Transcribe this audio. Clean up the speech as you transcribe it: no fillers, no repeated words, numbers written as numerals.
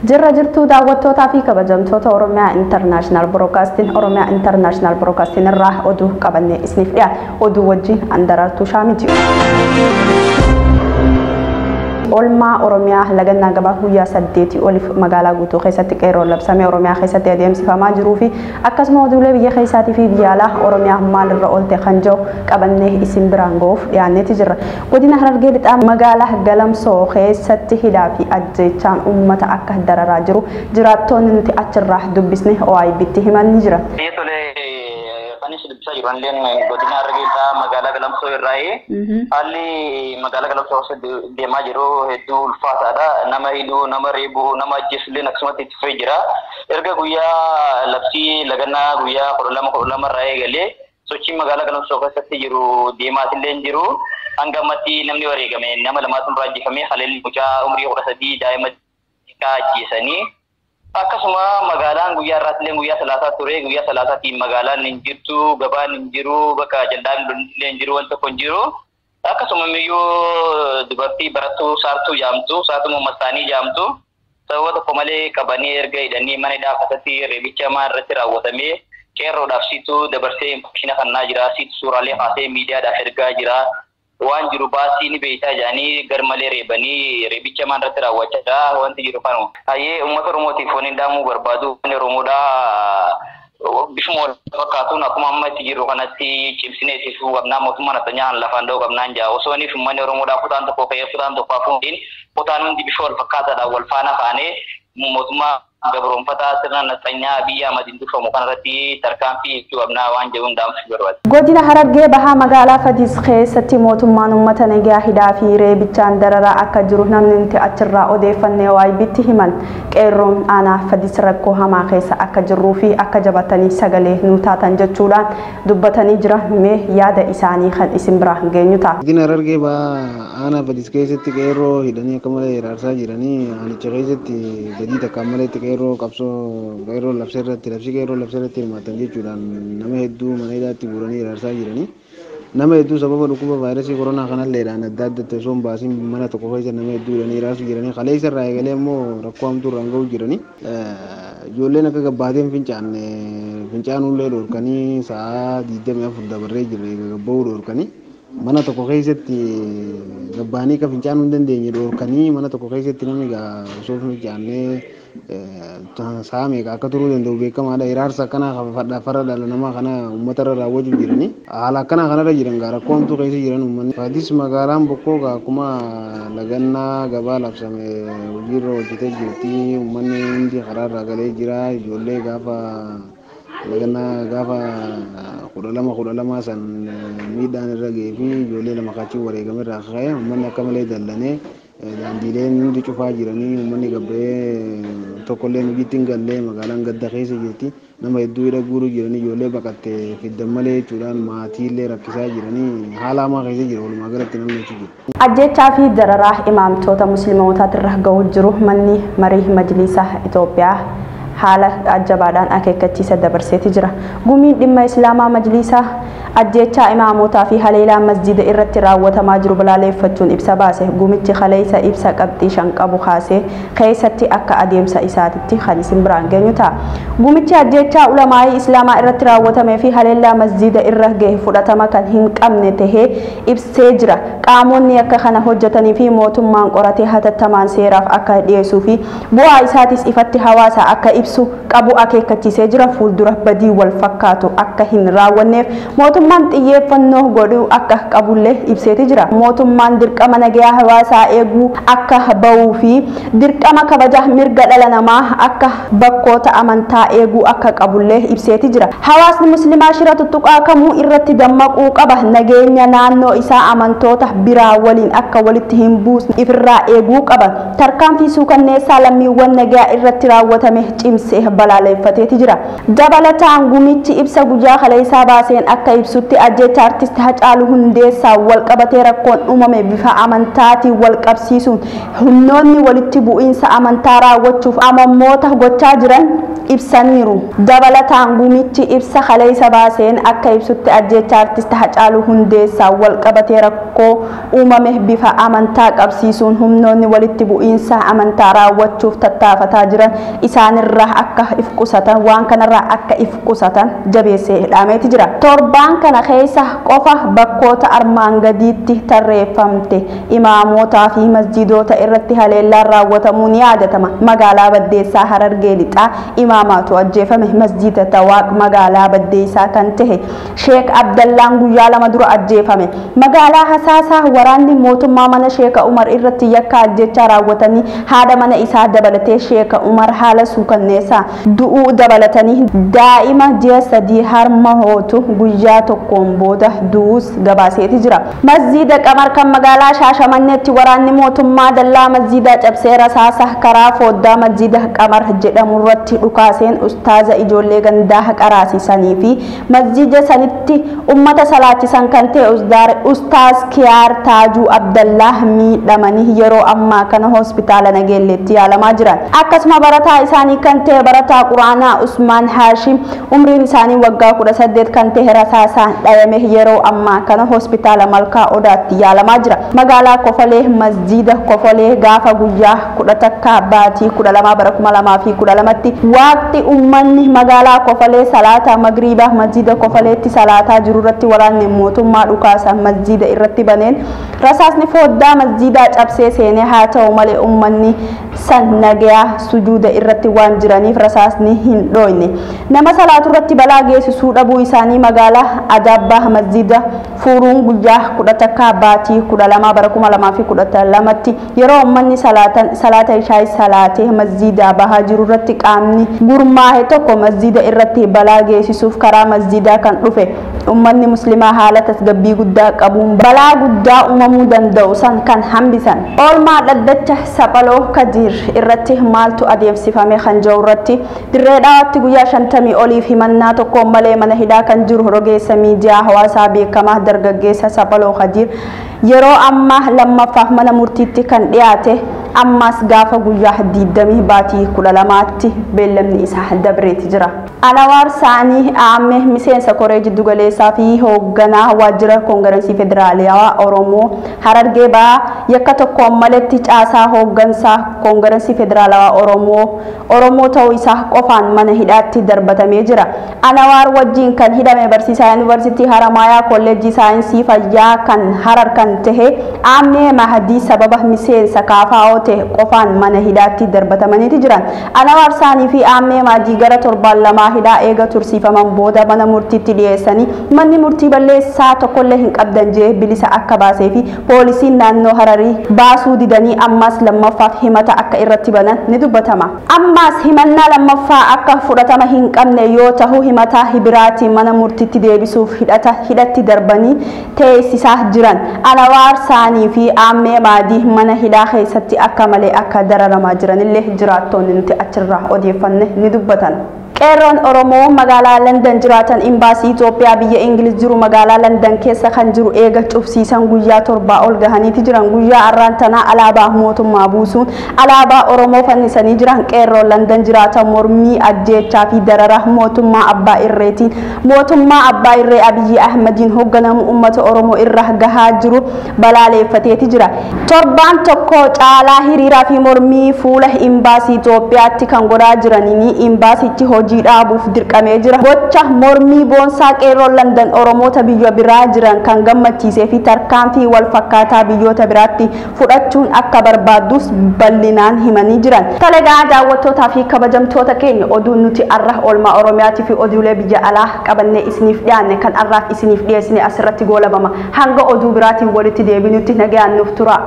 Jirra jirtuu daawwattootaa fi kabajamtoota Oromiyaa International Broadcasting irraa oduu qabannee isiniif dhiyaata. Oduu wajjin Andarartuu Shaamiti. Olmaa Oromiyaa lagannaa gabaa guyyaa 8 oliif magaalaa guutuu keessatti qeerroon labsamee Oromiyaa keessatti adeemsifamaa jiruu fi akkasuma oduulee biyya keessaatii fi biyya alaa Oromiyaa maalirra oolte kan jiru qabannee isin biraan ga'uuf dhiyaanneeti jirra. Godina Harargee lixaa magaalaa Galamsoo keessatti hidhaa fi ajjeechaan uummata akka dararaa jiru jiraattonni nuti achirraa dubbisne OIB'tti himanii jira. Ibanleen godina Harargee magaalaa Galamsoo irraa haalli magaalaa Galamsoo deemaa jiru hedduu ulfaataadha. Nama hidhuu, nama reebuu, nama ajjeesuuleen akkasumatti itti fufee jira. Erga guyyaa labsii lagannaa guyyaa 12 irraa eegalee sochiin magaalaa Galamsoo keessatti jiru deemaatillee jiru. Hanga ammatti namni wareegame nama lamaatu ajjeefamee haleelli mucaa umrii 13 daa'ima ajjeesanii. Akkasuma magaalaan guyyaa irraatilee guyyaa 30 ture guyyaa 30tiin magaalaan hin jirtu gabaan hin jiru bakka jaldaan illee hin jiru wanta kun jiru akkasuma miyyuu dubartii barattuu saartuu jaamtu saartuu mastaanii jaamtu sababa tokko malee qabanii erga hidhanii mana hidhaa keessatti reebicha maa irratti raawwatamee qeerroodhaaf siitu dabarsee makiina kannaa jira siitu suuraalee kaasee miidiyaadhaaf ergaa jira. Waan jiru baasii ni beeytaa jaanii garmalee reebanii reebicha maan irratti raawwachaa wanti jiru kanu. Hayyee uummata Oromootiif waan daamuu barbaadu Oromoodhaa bifuma fakkaatuun akkuma amma itti jiru kanatti cimsineetiif qabnaa mootummaan addunyaan lafaan dha'u qabnaan jaa osoo inni uummanni Oromoodhaa kutaan tokko ka'ee kutaan tokko hafuun kutaan hundi bifa wal fakkaataadhaan wal faana kaanee mootummaa gabroonfataa sirna naxanyaa biyya Ahmadiin dhufamu kanarratti tarkaanfii itti qabnaa waan jedhuun daamsuu barbaada. Godina Harargee bahaa magaalaa Fadis keessatti mootummaan uummata nagaa hidhaa fi reebichaan dararaa akka jiru namni nuti achirraa odeeffannee OIB'tti himan qeerroon aanaa Fadis rakkoo hamaa keessa akka jirruu fi akka jabatanii sagalee nuu taatan jechuudhaan dubbatanii jira. Mee yaada isaanii kan isin bira geenyu ta'a. Godina Harargee bahaa aanaa Fadis keessatti qeerroo hidhanii akka malee hiraarsaa jiranii aanicha keessatti gadii takkaan malee qeerroo qabsoo qeerroo labseerratti hirmaatan jechuudhaan nama hedduu mana hidhaatti guuranii hiraarsaa jiranii nama hedduu sababa dhukkuba vaayirasii koronaa kanalleedhaan adda addatti osoo hin baasiin mana tokko keessa nama hedduu hidhanii hiraarsuu jiranii kaleessa irraa eegalee immoo rakkoo hamtuu irraan ga'uu jiranii ijoolleen akka gabbaateen fincaanullee dhorkanii sa'aa 24 dabarree jirre gabba'uu dhorkanii mana tokko keessatti gabbaanii ka fincaanuu hin dandeenye dhorkanii mana tokko keessatti namni osoo fincaannee saame akka turuu danda'u beekamaadha. Hiraarsa akkana farra dhala namaa kana uummata irra raawwachuu jiranii haala akkana kanarra jiran rakkoo hamtuu keessa jiran uummanni. Fadis magaalaan bokkoo akkuma lagannaa gabaa labsame hojiirra hojjetee jirti. Uummanni hundi karaarraa galee jira. Ijoollee gaafa lagannaa gaafa 12 san miidhaan irra ga'ee fi ijoollee lama kachii wareegame irraa ka'e uummanni akka malee dallanee daandiileen hundi cufaa jiranii uummanni gabbee tokkollee hojiitti hin gallee magaalaan gadda keessa jirti. Nama hedduu hidha guuruu jiranii ijoollee baqattee fiddan malee jechuudhaan maatiillee rakkisaa jiranii haala hamaa keessa jira walumaa galatti namni achi jiru. Ajjechaa fi dararaa imaamtoota musliimootaarra ga'uu jiru manni marii majliisa Itoophiyaa haala ajabaadhaan akeekkachiisa dabarseeti jira. Gumiin dhimma Islaamaa majliisa ajjechaa imaamotaa fi haleelaa masjida irratti raawwatamaa jiru balaaleffachuun ibsa baase. Gumichi kaleessa ibsa qabxii 5 qabu kaasee keessatti akka adeemsa isaatitti kan isin biraan geenyu ta'a. Gumichi ajjechaa ulamaa'ii Islaamaa irratti raawwatamee fi haleelaa masjida irra gahe fudhatama kan hin qabne tahee ibsee jira. Qaamonni akka kana hojjetanii fi mootummaan qoratee hatattamaan seeraaf akka dhiyeessuu fi bu'aa isaatis ifatti hawaasa akka ibsu qabu akeekkachiisee jira. Fuuldura badii wal fakkaatu akka hin raawwanneef mootummaan xiyyeeffannoo godhuu akka qabullee ibseeti jira. Mootummaan dirqama nagaa hawaasaa eeguu akka bahuu fi dirqama kabaja mirga dhala namaa akka bakkoota amantaa eeguu akka qabullee ibseeti jira. Hawaasni musliimaa shira tuttuqaa kamuu irratti dammaquu qaba. Nageenya naannoo isaa amantoota biraa waliin akka walitti hin buusne ifirraa eeguu qaba. Tarkaanfii suukanneessaa lammiiwwan nagaa irratti raawwatame cimsee balaaleffateeti jira. Dabalataan gumichi ibsa guyyaa kaleessaa baaseen akka ibsu ibsutti ajjecha artist Hacaaluu Hundeessaa walqabatee rakkoon uumame bifa amantaatiin walqabsiisuun humnoonni walitti bu'iinsa amantaa raawwachuuf amammoota gochaa jiran ibsaniiru. Dabalataan gumichi ibsa kaleessa baaseen akka ibsutti ajjecha artist Hacaaluu Hundeessaa walqabatee rakkoo uumame bifa amantaa qabsiisuun humnoonni walitti bu'iinsa amantaa raawwachuuf tattaafataa jiran isaanirraa akka if qusatan waan kanarraa akka if qusatan jabeessee hidhameeti jira. Torbaan kana keessa qofa bakkoota armaan gadiitti tarreeffamte imaamotaa fi masjiidota irratti haleellaan raawwatamuu ni yaadatama. Magaalaa Baddeessaa Harargee Lixaa imaamaatu ajjeefame. Masjiida Tawaaq magaalaa Baddeessaa kan tahe Sheek Abdallaan guyyaa lama dura ajjeefame. Magaalaa Hasaasaa waraanni mootummaa mana Sheek Umar irratti yakka ajjechaa raawwatanii haadha mana isaa dabalatee Sheek Umar haala suukanneessaa du'uu dabalatanii daa'ima ji'a 3 harma hootu guyyaa tokkoon booda du'uus gabaaseeti jira. Masjiida Qamar kan magaalaa Shaashamanneetti waraanni mootummaa dallaa masjiida cabsee rasaasa karaa foddaa masjiida Qamar jedhamu irratti dhukaaseen ustaaza ijoollee gandaa qaraasisanii fi masjiida sanitti ummata salaachisan kan ta'e ustaaz Kiyaar Taajuu Abdallah miidhamanii yeroo ammaa kana hospitaala Nageelleetti yaalamaa jiran. Akkasuma barataa isaanii kan ta'e barataa Quraanaa Usmaan Haashim umriin isaanii waggaa 18 kan ta'e rasaasaan dhayame yeroo ammaa kana hospitaala Malkaa Odaatti yaalamaa jira. Magaalaa Kofalee masjiida Kofalee gaafa guyyaa 10 baatii 12 bara 2012tti waqtii ummanni magaalaa Kofalee salaata magriibaa masjiida Kofaleetti salaataa jiru irratti waraanni mootummaa dhukaasa masjiida irratti baneen rasaasni foddaa masjiidaa cabsee seenee haa ta'u malee ummanni san nagayaa sujuuda irratti waan jiraniif rasaasni hin dhoyne. Nama salaatu irratti balaa geessisuu dhabuu isaanii magaalaa Adabbaa masjiida furuun guyyaa 11 baatii 12 bara 2012tti yeroo ummanni salaata ishaa salaatee masjiidaa bahaa jiru irratti qaamni gurmaa'e tokko masjiida irratti balaa geessisuuf karaa masjiidaa kan dhufe ummanni muslimaa haala tasgabbii guddaa qabuun balaa guddaa uumamuu danda'u san kan hambisan. Oolmaa dhaddacha Saphaloo Kadiir irratti maaltu adeemsifame kan jiru irratti dirree dhawaatti guyyaa 50 oliif himannaa tokko malee mana hidhaa kan jiru rogeessa miidiyaa hawaasaa beekamaa dargaggeessa Saphaloo Kadiir yeroo ammaa lammaffaaf mana murtiitti kan dhiyaate ammas gaafa guyyaa 20 baatii 12tti beellamni isaa dabreeti jira. Anwaar Saanii Aammee miseensa koree jiddu galeessaa fi hoogganaa waajjira koongireesii federaalawaa Oromoo Harargee Bahaa yakka tokko maletti caasaa hooggansaa koongireesii federaalawaa Oromoo ta'uu isaa qofaan mana hidhaatti darbatamee jira. Anwaar wajjin kan hidhame barsiisaa yuunivarsiitii Haramaayaa kolleejjii saayinsii fayyaa kan Harar kan tahe Aammee Mahadii sababa miseensa KFO ta'e qofaan mana hidhaatti darbatamanii jiran. Anwaar Saanii fi Aammee Mahadii gara torbaan lama hidhaa eega tursiifaman booda mana murtiitti dhiyeessanii manni murtii balleessaa tokkollee hin qabdan jee bilisa akka baasee fi poolisiin naannoo Hararii baasuu didanii ammas lammaffaaf himata akka irratti banan ni dubbatama. Ammas himannaa lammaffaa akka fudhatama hin qabne yoo ta'u himata biraatiin mana murtiitti deebisuuf hidhatti darbanii teessisaa jiran. Anwaar Saanii fi Aammee Mahadii mana hidhaa keessatti akka malee akka dararamaa jiranillee jiraattonni nuti achirraa odeeffanne ni dubbatan. Qeerroon Oromoo magaalaa London jiraatan imbaasii Itoophiyaa biyya Ingiliz jiru magaalaa London keessa kan jiru eega cufsiisan guyyaa 7 ol gahaniiti jiran. Guyyaa arraan tanaa alaabaa mootummaa buusuun alaabaa Oromoo fannisanii jiran qeerroon London jiraatan mormii ajjeechaa fi darara mootummaa Abbaa Irreetiin mootummaa Abbaa Irree Abiyyi Ahmediin hoogganamu uummata Oromoo irra gahaa jiru balaaleeffateeti jira. Torbaan tokko caalaa hiriiraa fi mormii fuula imbaasii Itoophiyaatti kan godhaa jiranii imbaasichi hojii dhaabuuf dirqamee jira. Gocha mormii boonsaa qeerroon London Oromoota biyya biraa jiran kan gammachiisee fi tarkaanfii wal fakkaataa biyyoota biraatti fudhachuun akka barbaadus bal'inaan himanii jiran. Talagaa daawwattootaa fi kabajamtoota keenya oduun nuti arra oolmaa Oromiyaatii fi oduulee biyya alaa qabannee isiniif dhiyaanne kan arraaf isiniif dhiyeessine asirratti goolabama. Hanga oduu biraatiin walitti deebinutti nagayaan nuuf tura.